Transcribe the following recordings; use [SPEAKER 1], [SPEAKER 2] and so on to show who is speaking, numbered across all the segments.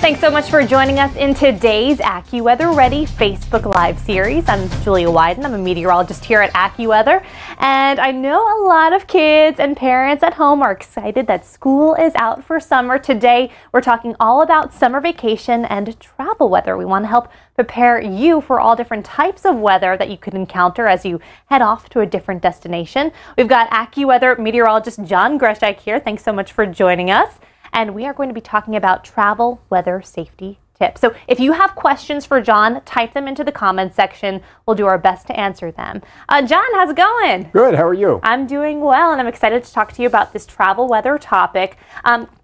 [SPEAKER 1] Thanks so much for joining us in today's AccuWeather Ready Facebook Live series. I'm Julia Weiden. I'm a meteorologist here at AccuWeather, and I know a lot of kids and parents at home are excited that school is out for summer. Today, we're talking all about summer vacation and travel weather. We want to help prepare you for all different types of weather that you could encounter as you head off to a different destination. We've got AccuWeather meteorologist John Gresiak here. Thanks so much for joining us. And we are going to be talking about travel weather safety tips. So if you have questions for John, type them into the comments section. We'll do our best to answer them. John, how's it going?
[SPEAKER 2] Good. How are you?
[SPEAKER 1] I'm doing well, and I'm excited to talk to you about this travel weather topic.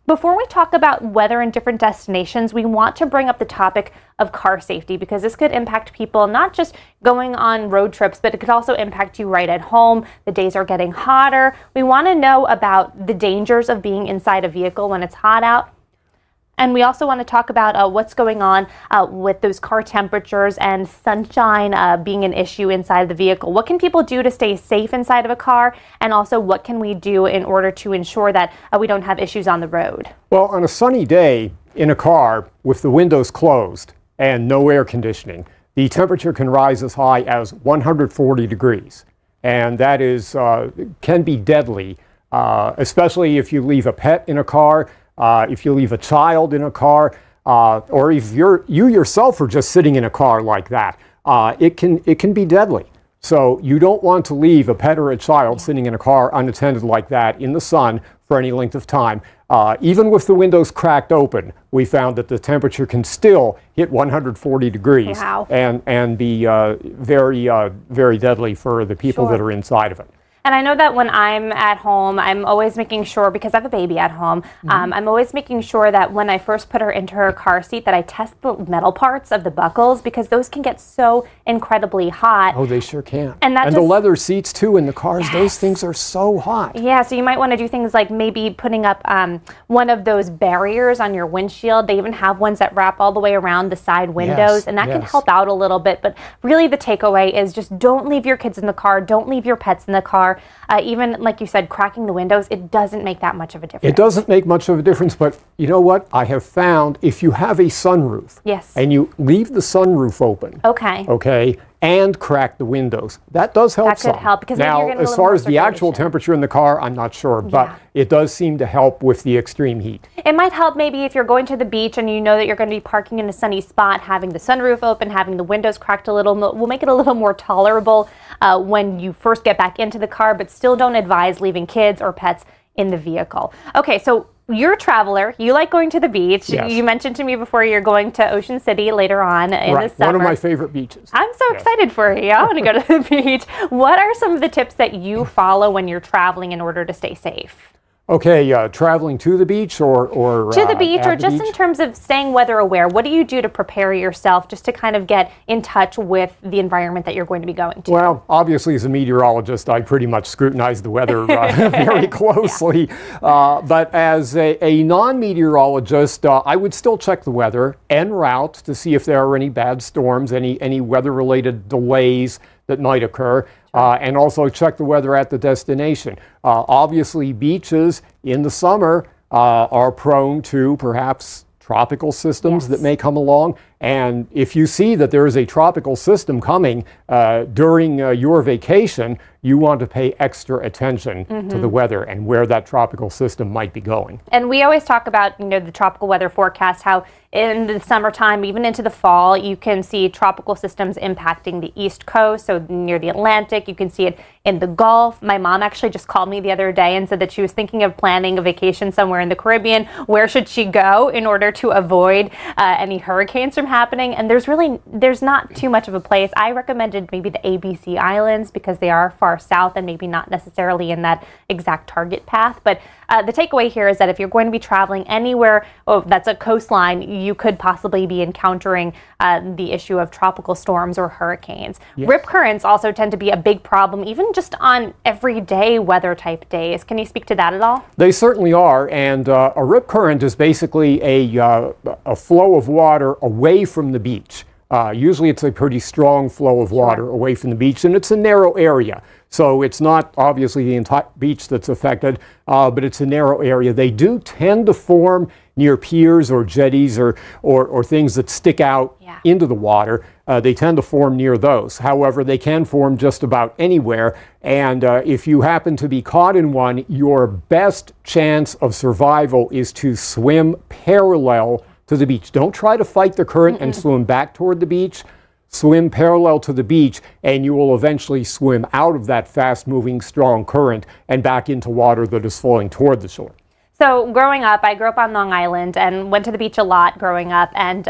[SPEAKER 1] Before we talk about weather in different destinations, we want to bring up the topic of car safety, because this could impact people not just going on road trips, but it could also impact you right at home. The days are getting hotter. We want to know about the dangers of being inside a vehicle when it's hot out. And we also want to talk about what's going on with those car temperatures and sunshine being an issue inside the vehicle. What can people do to stay safe inside of a car? And also, what can we do in order to ensure that we don't have issues on the road?
[SPEAKER 2] Well, on a sunny day in a car with the windows closed and no air conditioning, the temperature can rise as high as 140 degrees. And that is can be deadly, especially if you leave a pet in a car. If you leave a child in a car, or if you yourself are just sitting in a car like that, it can be deadly. So you don't want to leave a pet or a child sitting in a car unattended like that in the sun for any length of time. Even with the windows cracked open, we found that the temperature can still hit 140 degrees.
[SPEAKER 1] Wow.
[SPEAKER 2] and be very deadly for the people that are inside of it.
[SPEAKER 1] And I know that when I'm at home, I'm always making sure, because I have a baby at home, I'm always making sure that when I first put her into her car seat that I test the metal parts of the buckles, because those can get so incredibly hot.
[SPEAKER 2] Oh, they sure can.
[SPEAKER 1] And
[SPEAKER 2] the leather seats too in the cars, yes. Those things are so hot.
[SPEAKER 1] Yeah, so you might want to do things like maybe putting up one of those barriers on your windshield. They even have ones that wrap all the way around the side windows, yes, and that can help out a little bit. But really the takeaway is just don't leave your kids in the car, don't leave your pets in the car. Even, like you said, cracking the windows, it doesn't make that much of a difference.
[SPEAKER 2] It doesn't make much of a difference, but you know what? I have found if you have a sunroof,
[SPEAKER 1] yes,
[SPEAKER 2] and you leave the sunroof open, okay, and crack the windows, that does help.
[SPEAKER 1] That could help, because
[SPEAKER 2] now, as far as the actual temperature in the car, I'm not sure, but it does seem to help with the extreme heat.
[SPEAKER 1] It might help maybe if you're going to the beach and you know that you're going to be parking in a sunny spot, having the sunroof open, having the windows cracked a little, will make it a little more tolerable when you first get back into the car, but still don't advise leaving kids or pets in the vehicle. Okay, so you're a traveler. You like going to the beach.
[SPEAKER 2] Yes.
[SPEAKER 1] You mentioned to me before you're going to Ocean City later on in the summer.
[SPEAKER 2] One of my favorite beaches.
[SPEAKER 1] I'm so excited for you. I want to go to the beach. What are some of the tips that you follow when you're traveling in order to stay safe?
[SPEAKER 2] Okay, traveling to the beach or
[SPEAKER 1] to the beach, or just in terms of staying weather aware. What do you do to prepare yourself just to kind of get in touch with the environment that you're going to be going to?
[SPEAKER 2] Well, obviously as a meteorologist, I pretty much scrutinize the weather very closely. But as a non-meteorologist, I would still check the weather en route to see if there are any bad storms, any weather-related delays that might occur. And also check the weather at the destination. Obviously, beaches in the summer are prone to perhaps tropical systems that may come along. And if you see that there is a tropical system coming during your vacation, you want to pay extra attention to the weather and where that tropical system might be going.
[SPEAKER 1] And we always talk about, the tropical weather forecast, how in the summertime, even into the fall, you can see tropical systems impacting the East Coast, so near the Atlantic. You can see it in the Gulf. My mom actually just called me the other day and said that she was thinking of planning a vacation somewhere in the Caribbean. Where should she go in order to avoid any hurricanes from happening? And there's not too much of a place. I recommended maybe the ABC Islands, because they are far south and maybe not necessarily in that exact target path. But the takeaway here is that if you're going to be traveling anywhere that's a coastline, you could possibly be encountering the issue of tropical storms or hurricanes. Yes. Rip currents also tend to be a big problem, even just on everyday weather type days. Can you speak to that at all?
[SPEAKER 2] They certainly are, and a rip current is basically a flow of water away from the beach. Usually it's a pretty strong flow of water away from the beach, and it's a narrow area. So it's not obviously the entire beach that's affected, but it's a narrow area. They do tend to form near piers or jetties or things that stick out into the water. They tend to form near those. However, they can form just about anywhere. And if you happen to be caught in one, your best chance of survival is to swim parallel to the beach. Don't try to fight the current and swim back toward the beach. Swim parallel to the beach, and you will eventually swim out of that fast-moving, strong current and back into water that is flowing toward the shore.
[SPEAKER 1] So growing up, I grew up on Long Island and went to the beach a lot growing up. And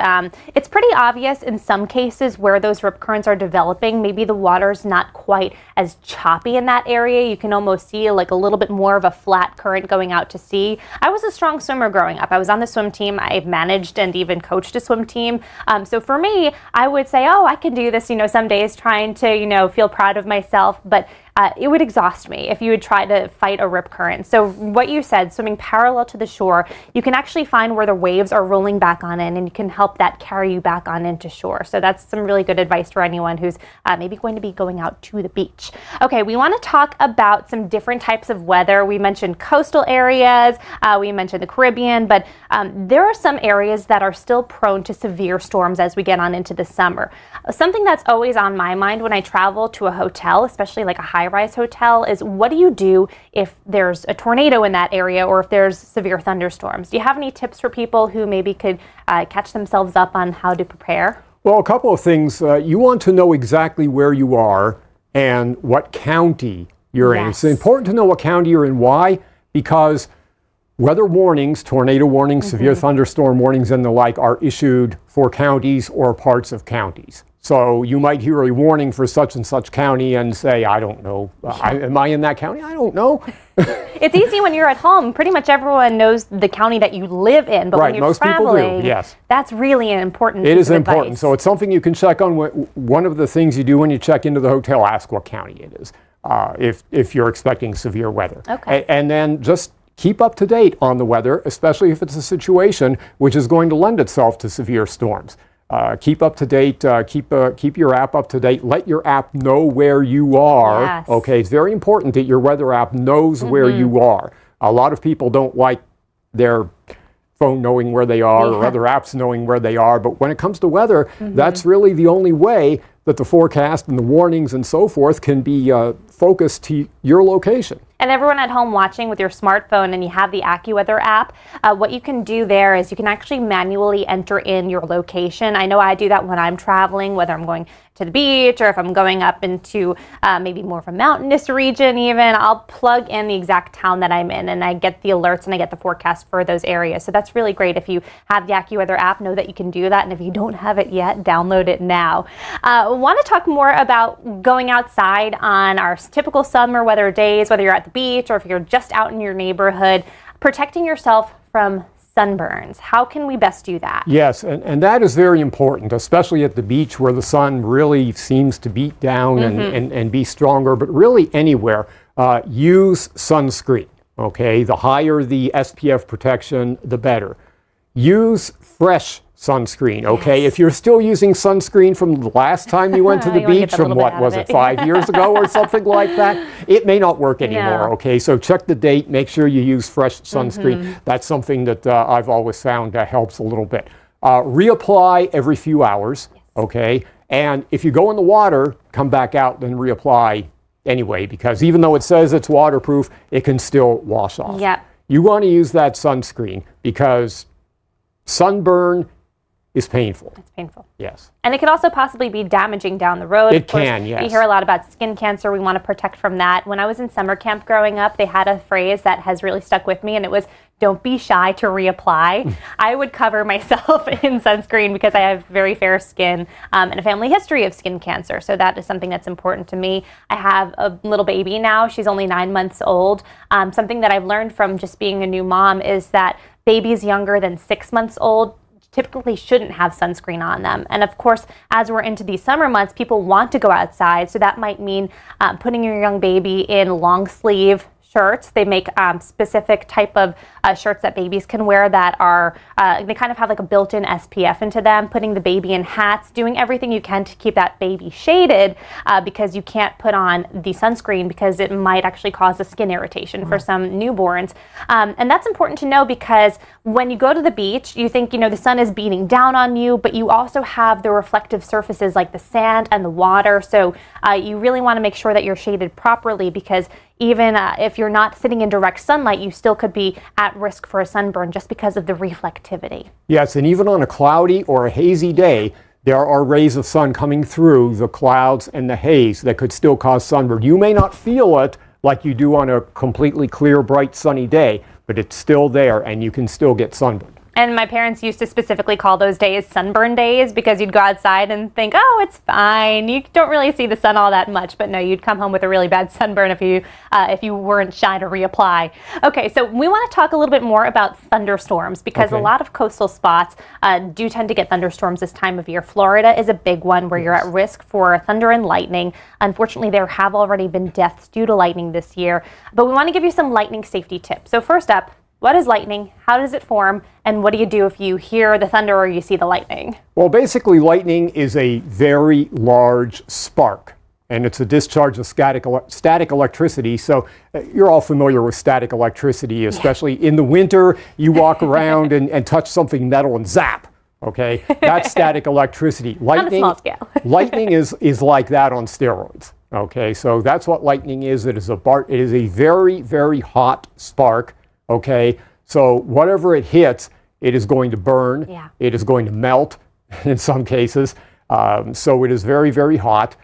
[SPEAKER 1] it's pretty obvious in some cases where those rip currents are developing. Maybe the water's not quite as choppy in that area. You can almost see like a little bit more of a flat current going out to sea. I was a strong swimmer growing up. I was on the swim team. I've managed and even coached a swim team. So for me, I would say, oh, I can do this, some days trying to, feel proud of myself. But it would exhaust me if you would try to fight a rip current. So what you said, swimming parallel to the shore, you can actually find where the waves are rolling back on in, and you can help that carry you back on into shore. So that's some really good advice for anyone who's maybe going to be going out to the beach. Okay, we want to talk about some different types of weather. We mentioned coastal areas, we mentioned the Caribbean, but there are some areas that are still prone to severe storms as we get on into the summer. Something that's always on my mind when I travel to a hotel, especially like a high-rise hotel, is what do you do if there's a tornado in that area or if there's severe thunderstorms? Do you have any tips for people who maybe could catch themselves up on how to prepare?
[SPEAKER 2] Well, a couple of things. You want to know exactly where you are and what county you're in. It's important to know what county you're in. Why? Because weather warnings, tornado warnings, severe thunderstorm warnings, and the like are issued for counties or parts of counties. So you might hear a warning for such and such county and say, I don't know, am I in that county? I don't know.
[SPEAKER 1] It's easy when you're at home. Pretty much everyone knows the county that you live in, but when you're
[SPEAKER 2] most
[SPEAKER 1] traveling,
[SPEAKER 2] people do, yes.
[SPEAKER 1] That's really an important
[SPEAKER 2] piece
[SPEAKER 1] of
[SPEAKER 2] It is important.
[SPEAKER 1] advice.
[SPEAKER 2] So it's something you can check on. One of the things you do when you check into the hotel, ask what county it is, if you're expecting severe weather.
[SPEAKER 1] Okay.
[SPEAKER 2] And then just keep up to date on the weather, especially if it's a situation which is going to lend itself to severe storms. Keep up to date, keep your app up to date, let your app know where you are.
[SPEAKER 1] Yes.
[SPEAKER 2] Okay, it's very important that your weather app knows where you are. A lot of people don't like their phone knowing where they are or other apps knowing where they are, but when it comes to weather, that's really the only way that the forecast and the warnings and so forth can be focused to your location.
[SPEAKER 1] And everyone at home watching with your smartphone and you have the AccuWeather app, what you can do there is you can actually manually enter in your location. I know I do that when I'm traveling, whether I'm going to the beach or if I'm going up into maybe more of a mountainous region even, I'll plug in the exact town that I'm in and I get the alerts and I get the forecast for those areas. So that's really great. If you have the AccuWeather app, know that you can do that. And if you don't have it yet, download it now. I want to talk more about going outside on our typical summer weather days, whether you're at the beach or if you're just out in your neighborhood, protecting yourself from sunburns. How can we best do that?
[SPEAKER 2] Yes, and that is very important, especially at the beach where the sun really seems to beat down and be stronger, but really anywhere. Use sunscreen, okay? The higher the SPF protection, the better. Use fresh sunscreen, okay? If you're still using sunscreen from the last time you went to the beach, from what was it, 5 years ago or something like that, it may not work anymore, okay? So check the date, make sure you use fresh sunscreen. That's something that I've always found helps a little bit. Reapply every few hours, okay? And if you go in the water, come back out, then reapply anyway, because even though it says it's waterproof, it can still wash off.
[SPEAKER 1] Yep.
[SPEAKER 2] You want to use that sunscreen because sunburn is painful.
[SPEAKER 1] It's painful.
[SPEAKER 2] Yes.
[SPEAKER 1] And it could also possibly be damaging down the road.
[SPEAKER 2] It can, yes.
[SPEAKER 1] We hear a lot about skin cancer. We want to protect from that. When I was in summer camp growing up, they had a phrase that has really stuck with me, and it was, don't be shy to reapply. I would cover myself in sunscreen because I have very fair skin and a family history of skin cancer. So that is something that's important to me. I have a little baby now. She's only 9 months old. Something that I've learned from just being a new mom is that babies younger than 6 months old typically shouldn't have sunscreen on them. And of course, as we're into these summer months, people want to go outside. So that might mean putting your young baby in long sleeve shirts. They make specific type of shirts that babies can wear that are, they kind of have like a built-in SPF into them, putting the baby in hats, doing everything you can to keep that baby shaded because you can't put on the sunscreen because it might actually cause a skin irritation for some newborns. And that's important to know because when you go to the beach, you think, you know, the sun is beating down on you, but you also have the reflective surfaces like the sand and the water. So you really want to make sure that you're shaded properly because even if you're not sitting in direct sunlight, you still could be at risk for a sunburn just because of the reflectivity.
[SPEAKER 2] Yes, and even on a cloudy or a hazy day, there are rays of sun coming through the clouds and the haze that could still cause sunburn. You may not feel it like you do on a completely clear, bright, sunny day, but it's still there and you can still get sunburned.
[SPEAKER 1] And my parents used to specifically call those days sunburn days because you'd go outside and think, oh, it's fine. You don't really see the sun all that much. But no, you'd come home with a really bad sunburn if you weren't shy to reapply. Okay, so we want to talk a little bit more about thunderstorms because a lot of coastal spots do tend to get thunderstorms this time of year. Florida is a big one where you're at risk for thunder and lightning. Unfortunately, there have already been deaths due to lightning this year. But we want to give you some lightning safety tips. So first up, what is lightning? How does it form? And what do you do if you hear the thunder or you see the lightning?
[SPEAKER 2] Well, basically, lightning is a very large spark, and it's a discharge of static electricity. So you're all familiar with static electricity, especially in the winter. You walk around and touch something metal and zap. Okay, that's static electricity. Lightning,
[SPEAKER 1] on a small scale.
[SPEAKER 2] Lightning is like that on steroids. Okay, so that's what lightning is. It is a very, very hot spark. Okay, so whatever it hits, it is going to burn. Yeah. It is going to melt in some cases. So it is very, very hot.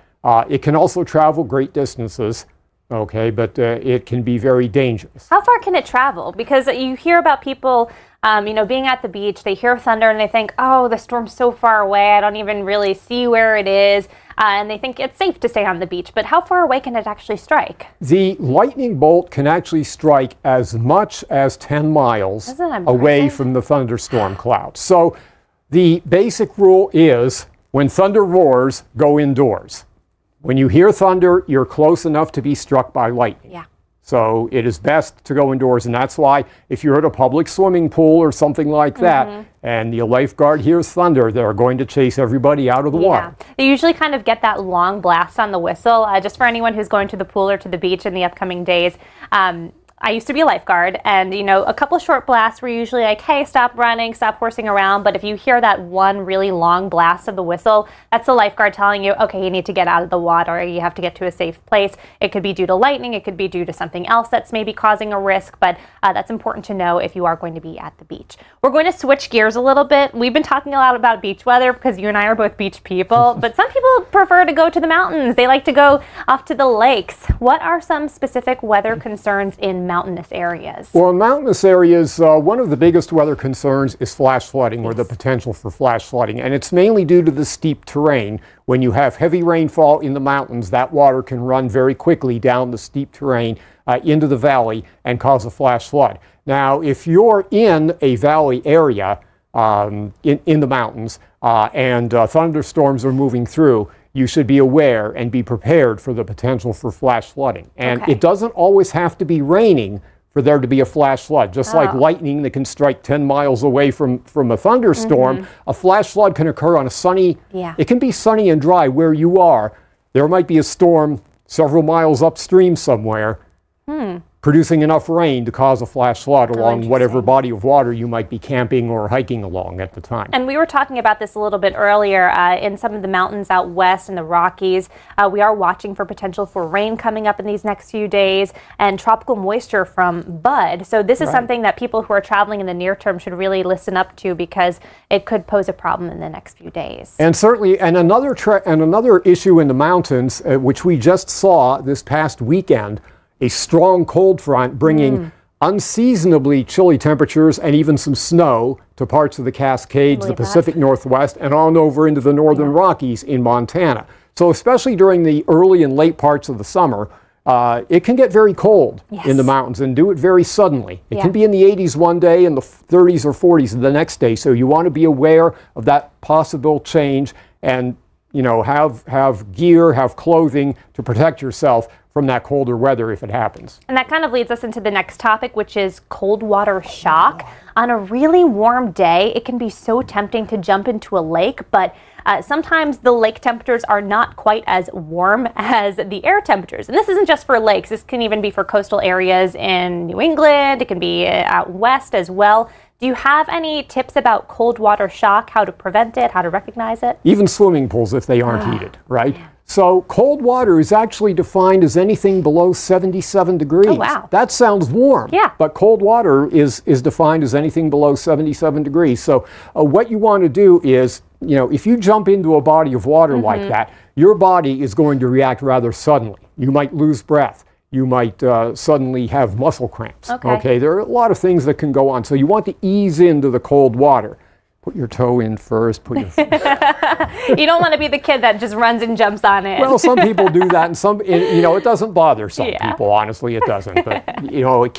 [SPEAKER 2] It can also travel great distances. Okay, but it can be very dangerous.
[SPEAKER 1] How far can it travel? Because you hear about people, you know, being at the beach, they hear thunder and they think, oh, the storm's so far away, I don't even really see where it is. And they think it's safe to stay on the beach. But how far away can it actually strike?
[SPEAKER 2] The lightning bolt can actually strike as much as 10 miles away from the thunderstorm cloud. So the basic rule is when thunder roars, go indoors. When you hear thunder, you're close enough to be struck by lightning. Yeah. So it is best to go indoors, and that's why if you're at a public swimming pool or something like that, and the lifeguard hears thunder, they're going to chase everybody out of the water.
[SPEAKER 1] They usually kind of get that long blast on the whistle. Just for anyone who's going to the pool or to the beach in the upcoming days, I used to be a lifeguard, and you know, a couple short blasts were usually like, hey, stop running, stop horsing around. But if you hear that one really long blast of the whistle, that's the lifeguard telling you, okay, you need to get out of the water, you have to get to a safe place. It could be due to lightning, it could be due to something else that's maybe causing a risk, but that's important to know if you are going to be at the beach. We're going to switch gears a little bit. We've been talking a lot about beach weather because you and I are both beach people, but some people prefer to go to the mountains. They like to go off to the lakes. What are some specific weather concerns in mountainous areas?
[SPEAKER 2] Well, in mountainous areas, one of the biggest weather concerns is flash flooding, or the potential for flash flooding. And it's mainly due to the steep terrain. When you have heavy rainfall in the mountains, that water can run very quickly down the steep terrain into the valley and cause a flash flood. Now, if you're in a valley area in the mountains and thunderstorms are moving through, you should be aware and be prepared for the potential for flash flooding. And it doesn't always have to be raining for there to be a flash flood. Just like lightning that can strike 10 miles away from a thunderstorm, a flash flood can occur on a sunny, it can be sunny and dry where you are. There might be a storm several miles upstream somewhere, producing enough rain to cause a flash flood along whatever body of water you might be camping or hiking along at the time.
[SPEAKER 1] And we were talking about this a little bit earlier in some of the mountains out west in the Rockies. We are watching for potential for rain coming up in these next few days and tropical moisture from bud. So this is something that people who are traveling in the near term should really listen up to because it could pose a problem in the next few days.
[SPEAKER 2] And certainly, and another issue in the mountains, which we just saw this past weekend, a strong cold front bringing unseasonably chilly temperatures and even some snow to parts of the Cascades, the Pacific Northwest, and on over into the northern Rockies in Montana. So especially during the early and late parts of the summer, it can get very cold in the mountains and do it very suddenly. It can be in the 80s one day and the 30s or 40s the next day. So you want to be aware of that possible change and have gear, have clothing to protect yourself from that colder weather if it happens.
[SPEAKER 1] And that kind of leads us into the next topic, which is cold water shock. On a really warm day, it can be so tempting to jump into a lake, but sometimes the lake temperatures are not quite as warm as the air temperatures. And this isn't just for lakes. This can even be for coastal areas in New England. It can be out west as well. Do you have any tips about cold water shock, how to prevent it, how to recognize it?
[SPEAKER 2] Even swimming pools if they aren't heated, right? Yeah. So cold water is actually defined as anything below 77 degrees.
[SPEAKER 1] Oh, wow.
[SPEAKER 2] That sounds warm.
[SPEAKER 1] Yeah.
[SPEAKER 2] But cold water is defined as anything below 77 degrees. So what you want to do is, if you jump into a body of water like that, your body is going to react rather suddenly. You might lose breath. You might suddenly have muscle cramps. Okay. There are a lot of things that can go on. So you want to ease into the cold water. Put your toe in first. Put your
[SPEAKER 1] You don't want to be the kid that just runs and jumps on it.
[SPEAKER 2] Well, some people do that, and it doesn't bother some people. Honestly, it doesn't. But it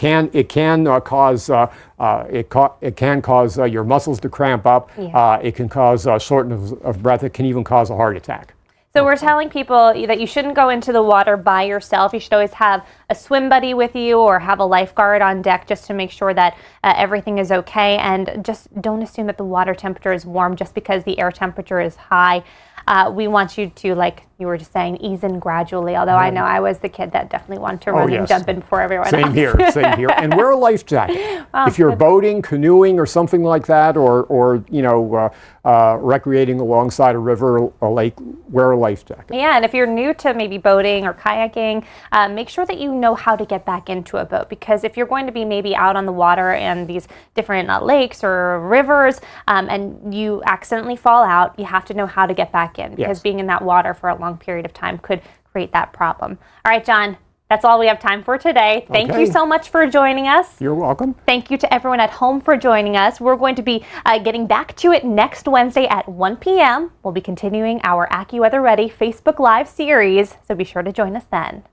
[SPEAKER 2] can cause your muscles to cramp up. Yeah. It can cause shortness of breath. It can even cause a heart attack.
[SPEAKER 1] So we're telling people that you shouldn't go into the water by yourself. You should always have a swim buddy with you or have a lifeguard on deck just to make sure that everything is okay. And just don't assume that the water temperature is warm just because the air temperature is high. We want you to, like you were just saying, ease in gradually. Although I know I was the kid that definitely wanted to run and jump in before everyone else.
[SPEAKER 2] Same here. And wear a life jacket. If you're boating, canoeing, or something like that, or recreating alongside a river or a lake, wear a life jacket.
[SPEAKER 1] Yeah, and if you're new to maybe boating or kayaking, make sure that you know how to get back into a boat, because if you're going to be maybe out on the water in these different lakes or rivers and you accidentally fall out, you have to know how to get back in, because being in that water for a long period of time could create that problem. All right, John, that's all we have time for today. Thank you so much for joining us.
[SPEAKER 2] You're welcome.
[SPEAKER 1] Thank you to everyone at home for joining us. We're going to be getting back to it next Wednesday at 1 p.m. We'll be continuing our AccuWeather Ready Facebook Live series, so be sure to join us then.